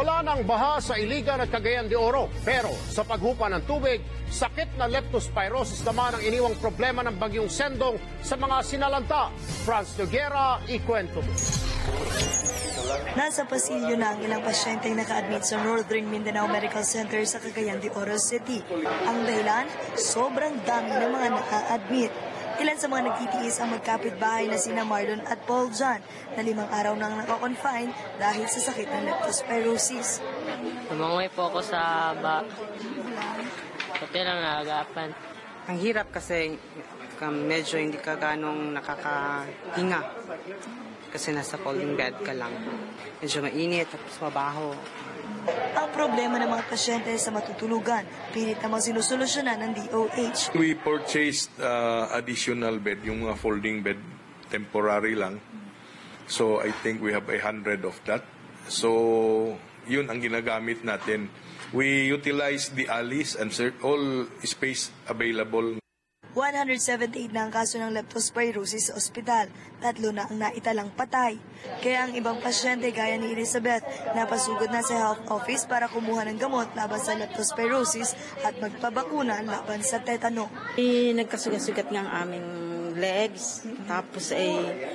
Wala nang baha sa Iligan at Cagayan de Oro. Pero sa paghupa ng tubig, sakit na leptospirosis naman ang iniwang problema ng bagyong Sendong sa mga sinalanta. Franz Noguera, ikwento mo. Nasa pasilyo na ang ilang pasyenteng naka-admit sa Northern Mindanao Medical Center sa Cagayan de Oro City. Ang dahilan, sobrang dami ng mga naka-admit. Ilan sa mga nagtitiis ang magkapitbahay na sina Marlon at Paul John na 5 araw nang nakakonfine dahil sa sakit ng leptospirosis. Lumangoy po ako sa hotel lang naagapan. Ang hirap kasi medyo hindi ka ganong nakakahinga kasi nasa folding bed ka lang. Medyo mainit tapos mabaho. Ang problema ng mga pasyente sa matutulugan, pilit namang sinusolusyonan ng DOH. We purchased additional bed, yung mga folding bed, temporary lang. So I think we have 100 of that. So yun ang ginagamit natin. We utilize the alleys and all space available. 178 na ang kaso ng leptospirosis sa ospital, 3 na ang naitalang patay. Kaya ang ibang pasyente gaya ni Elizabeth napasugod na sa health office para kumuha ng gamot laban sa leptospirosis at magpabakuna laban sa tetano. Nagkasugat-sugat nga ang aming legs, tapos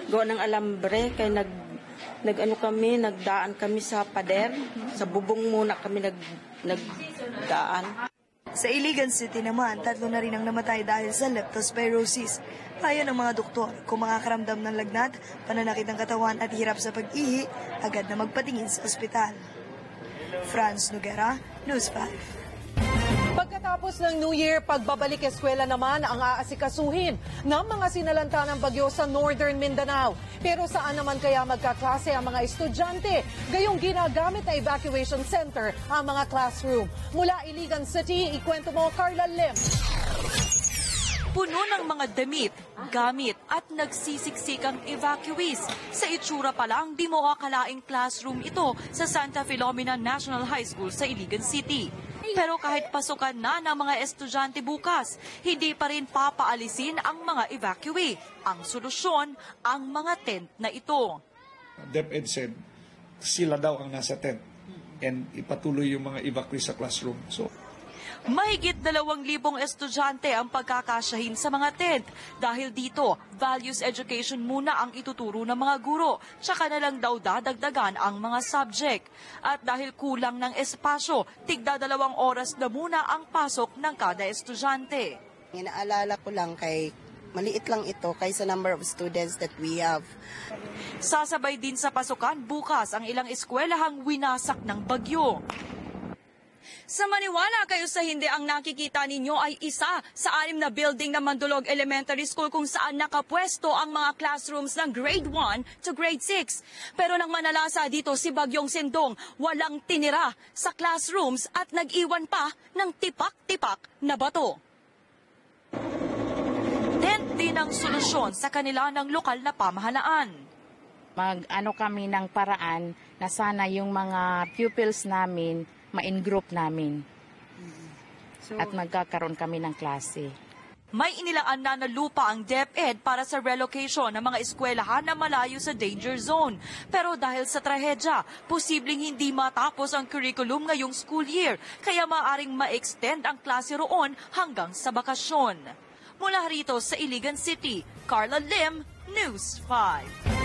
gawa ng alambre, kaya nagdaan kami sa pader, sa bubong muna kami nagdaan. Sa Iligan City naman, 3 na rin ang namatay dahil sa leptospirosis. Ayon ng mga doktor, kung makakaramdam ng lagnat, pananakit ng katawan at hirap sa pag-ihi, agad na magpatingin sa ospital. Franz Noguera, News 5. Pagkatapos ng New Year, pagbabalik eskwela naman ang aasikasuhin ng mga sinalanta ng bagyo sa Northern Mindanao. Pero saan naman kaya magkaklase ang mga estudyante? Gayong ginagamit na evacuation center ang mga classroom. Mula Iligan City, ikwento mo Carla Lim. Puno ng mga damit, gamit at nagsisisikang evacuees. Sa itsura pa lang, di mo akalaing classroom ito sa Santa Filomena National High School sa Iligan City. Pero kahit pasukan na ng mga estudyante bukas, hindi pa rin papaalisin ang mga evacuee. Ang solusyon, ang mga tent na ito. DepEd said, sila daw ang nasa tent and ipatuloy yung mga evacuee sa classroom. So, mahigit 2,000 estudyante ang pagkakasyahin sa mga tent. Dahil dito, values education muna ang ituturo ng mga guro. Tsaka na lang daw dadagdagan ang mga subject. At dahil kulang ng espasyo, tigda 2 oras na muna ang pasok ng kada estudyante. Inaalala ko lang maliit lang ito kaysa number of students that we have. Sasabay din sa pasukan bukas ang ilang eskwelahang winasak ng bagyo. Sa maniwala kayo sa hindi, ang nakikita ninyo ay isa sa 6 na building ng Mandulog Elementary School kung saan nakapwesto ang mga classrooms ng grade 1 to grade 6. Pero nang manalasa dito si Bagyong Sendong, walang tinira sa classrooms at nag-iwan pa ng tipak-tipak na bato. Tent din ang solusyon sa kanila ng lokal na pamahalaan. Mag-ano kami ng paraan na sana yung mga pupils namin ma-in-group namin at magkakaroon kami ng klase. May inilaan na lupa ang DepEd para sa relocation ng mga eskwelahan na malayo sa danger zone. Pero dahil sa trahedya, posibleng hindi matapos ang curriculum ngayong school year, kaya maaaring ma-extend ang klase roon hanggang sa bakasyon. Mula rito sa Iligan City, Carla Lim, News 5.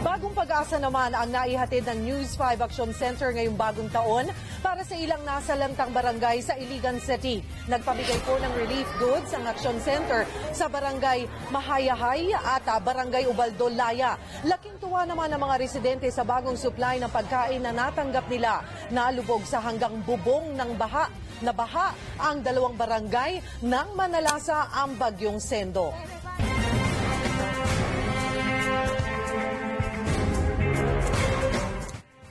Bagong pag-asa naman ang naihatid ng News 5 Action Center ngayong bagong taon para sa ilang nasalantang barangay sa Iligan City. Nagpabigay po ng relief goods ang Action Center sa barangay Mahayahay at barangay Ubaldol, Laya. Laking tuwa naman ang mga residente sa bagong supply ng pagkain na natanggap nila. Nalubog sa hanggang bubong ng baha. Nabaha ang 2 barangay nang manalasa ang Bagyong Sendong.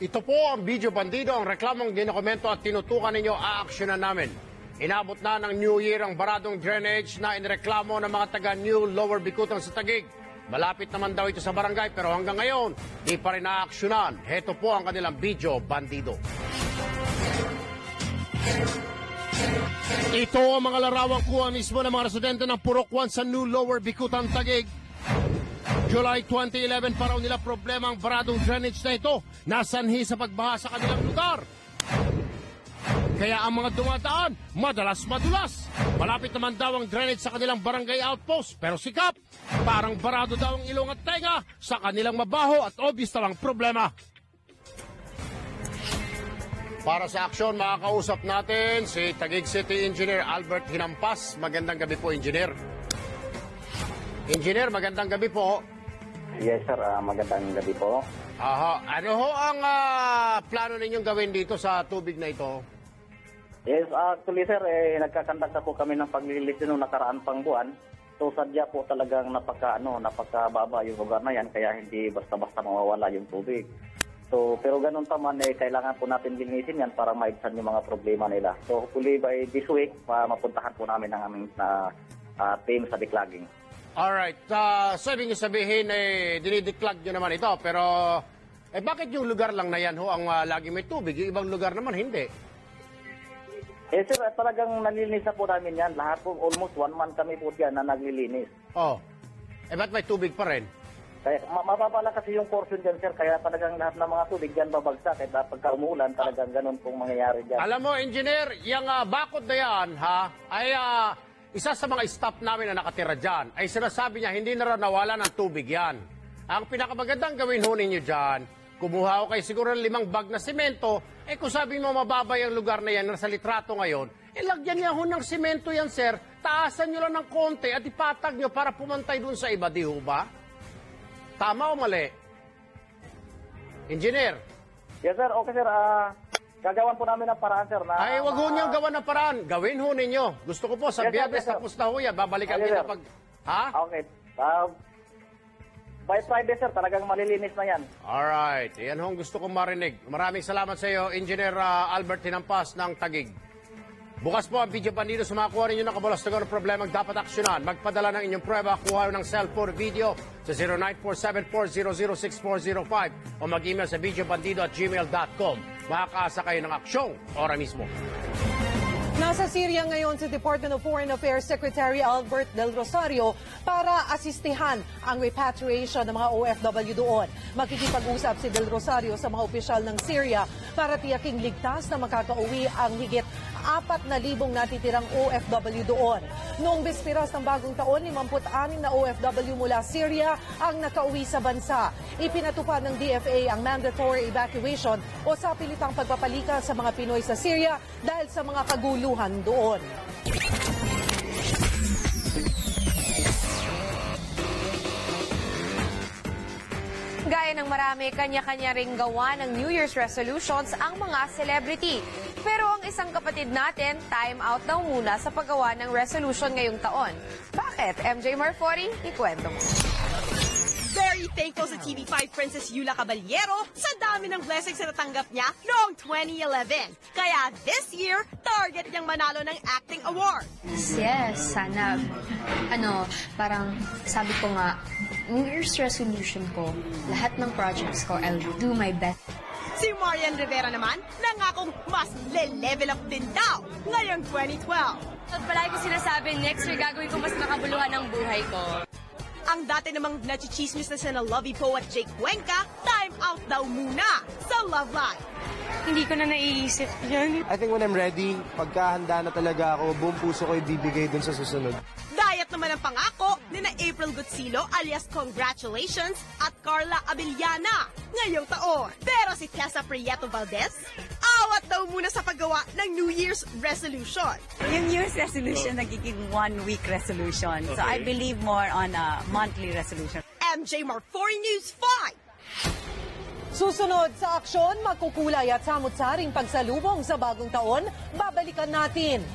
Ito po ang Video Bandido, ang reklamong ginokomento at tinutukan ninyo, aaksyonan namin. Inabot na ng New Year ang baradong drainage na inireklamo ng mga taga New Lower Bicutan sa Taguig. Malapit naman daw ito sa barangay pero hanggang ngayon, di pa rin aaksyonan. Heto po ang kanilang Video Bandido. Ito ang mga larawang kuha mismo ng mga residente ng Purok 1 sa New Lower Bicutan, Taguig. July 2011 pa raw nila problema ang baradong drainage na ito. Nasanhi sa pagbaha sa kanilang lugar. Kaya ang mga dumadaan, madalas madulas. Malapit naman daw ang drainage sa kanilang barangay outpost, pero sikap. Parang barado daw ang ilong at tenga sa kanilang mabaho at obvious na lang problema. Para sa aksyon, makakausap natin si Taguig City Engineer Albert Hinampas. Magandang gabi po, Engineer. Engineer, magandang gabi po. Yes, sir. Magandang gabi po. Aha. Ano ho ang plano ninyong gawin dito sa tubig na ito? Yes, actually, sir, nagkakandak na po kami ng paglilis noong nakaraan pang buwan. So, sadya po talagang napakababa yung lugar na yan, kaya hindi basta-basta mawawala yung tubig. So, pero ganun pa man, kailangan po natin linisin yan para maibsan yung mga problema nila. So, hopefully by this week, mapuntahan po namin ang aming team sa declogging. Alright. Sabi sabihin, dinidiklag nyo naman ito. Pero, bakit yung lugar lang na yan ho ang lagi may tubig? Yung ibang lugar naman, hindi. Sir, talagang nalilinis na po namin yan. Lahat po, almost 1 month kami po yan na naglilinis. Oh. Ba't may tubig pa rin? Kaya mababa lang kasi yung portion dyan, sir. Kaya talagang lahat ng mga tubig dyan babagsak. Kaya pagka umuulan, talagang ganun pong mangyayari dyan. Alam mo, Engineer, yung bakod na yan, ay isa sa mga staff namin na nakatira dyan, ay sinasabi niya, hindi na raw nawala ng tubig yan. Ang pinakamagandang gawin ho ninyo dyan, kumuha ko kayo siguro ng 5 bag na simento, kung sabi mo mababa yung lugar na yan, nasa litrato ngayon, lagyan niya ho ng simento yan, sir, taasan nyo lang ng konti at ipatag nyo para pumantay dun sa iba, di ho ba? Tama o mali? Engineer? Yes, sir. Okay, sir. Gagawan po namin ng paraan, sir. Ay, wag ho niyong gawan ng paraan. Gawin ho ninyo. Gusto ko po, sa Biyernes tapos na ho yan. Babalikan kita pag... Ha? Okay. By Friday, sir, talagang malilinis na yan. Alright. Yan ho ang gusto kong marinig. Maraming salamat sa iyo, Engineer Albert Hinampas ng Taguig. Bukas po ang Video Bandido. Sumakuha ninyo ng kabalastagan ng problemang dapat aksyonan. Magpadala ng inyong prueba, kuha ng cellphone video sa 0947-400-6405 o mag-email sa videobandido@gmail.com. Makakaasa kayo ng aksyong ora mismo. Nasa Syria ngayon si Department of Foreign Affairs Secretary Albert Del Rosario para asistihan ang repatriation ng mga OFW doon. Makikipag-usap si Del Rosario sa mga opisyal ng Syria para tiyaking ligtas na makakauwi ang higit 4,000 natitirang OFW doon. Noong bispiras ng bagong taon, 56 na OFW mula Syria ang nakauwi sa bansa. Ipinatupad ng DFA ang mandatory evacuation o sapilitang pagpapalika sa mga Pinoy sa Syria dahil sa mga kaguluhan doon. Gaya ng marami, kanya-kanya ring gawa ng New Year's resolutions ang mga celebrity. Pero ang isang kapatid natin, time out daw muna sa paggawa ng resolution ngayong taon. Bakit? MJ Marfori, ikwento mo. Very thankful sa TV5 Princess Yula Caballero sa dami ng blessings na natanggap niya noong 2011. Kaya this year, target niyang manalo ng acting award. Yes, sana, parang sabi ko nga, New Year's resolution ko, lahat ng projects ko, I'll do my best. Si Marian Rivera naman, nangakong mas le-level up din daw ngayong 2012. At palagi ko sinasabi, next year gagawin ko mas makabuluhan ang buhay ko. Ang dati namang nachichismis na sina Lovey Poe at Jake Cuenca, time out daw muna sa Love Life. Hindi ko na naiisip yan. I think when I'm ready, pagkahanda na talaga ako, buong puso ko ibibigay dun sa susunod. Diet naman ang pangako ni na April Gutsilo alias Congratulations at Carla Abellana ngayong taon. Pero si Tessa Prieto Valdez, awat daw muna sa paggawa ng New Year's resolution. Yung New Year's resolution nagiging 1-week resolution. So I believe more on a monthly resolution. MJ Marfori News 5. Susunod sa aksyon, magkukulay at samut-saring pagsalubong sa bagong taon, babalikan natin.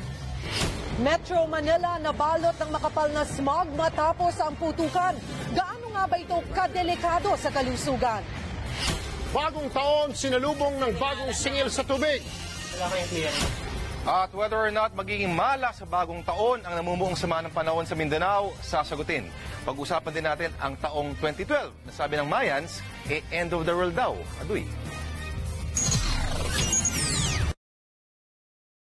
Metro Manila nabalot ng makapal na smog matapos ang putukan. Gaano nga ba ito kadelikado sa kalusugan? Bagong taon, sinalubong ng bagong singil sa tubig. At whether or not magiging malas sa bagong taon ang namumuong sama ng panahon sa Mindanao, sasagutin. Pag-usapan din natin ang taong 2012 na sabi ng Mayans, end of the world daw. Aduy.